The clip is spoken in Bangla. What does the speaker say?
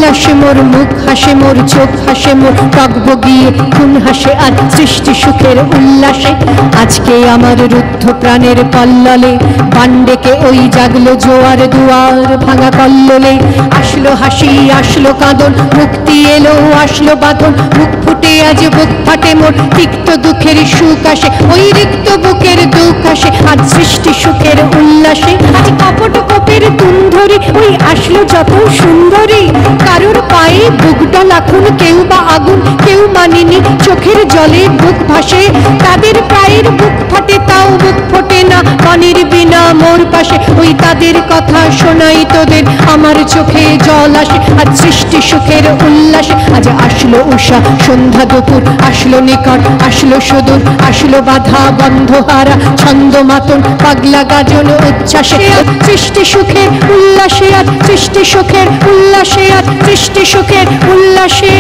উল্লাসে মোর মুখ হাসে, মোর চোখ হাসে, মোর টকবগিয়ে খুন হাসে আজ সৃষ্টি সুখের উল্লাসে। আজকে আমার রুদ্ধ প্রাণের কল্লোলে বান্ডেকে ওই জাগলো জোয়ার দুয়ার ভাঙা কল্লোলে। আসলো হাসি আসলো কাঁদন, মুক্তি এলো আসলো বাঁধন, বুক ফুটে আজ বুক ফাটে মোর, তিক্ত দুঃখের সুখ আসে, ওই রিক্ত বুকের দুঃখ আসে আজ সৃষ্টি সুখের উল্লাসে। আজ কপট কোপের তুন্ধরি ওই আসলো যত সুন্দরী, কারোর পায়ে বুকটা লাখুন, কেউ বা আগুন কেউ মানেনি, চোখের জলে বুক ভাসে, তাদের প্রায়ের বুক ফাটে তাও বুক ফোটে না পানির বিনা মোর পাশে। ওই তাদের কথা শোনাই তোদের আমার চোখে জল আসে আজ সৃষ্টি সুখের উল্লাসে। আজ আসলো উষা সন্ধ্যা দুপুর, আসলো নিকট আসলো সুদূর, আসলো বাধা বন্ধ হারা ছন্দ মাতন পাগলা গাজন উচ্ছ্বাসে সৃষ্টি সুখের উল্লাসে। আজ সৃষ্টি সুখের উল্লাসে, আজ সৃষ্টি সুখের উল্লাসে।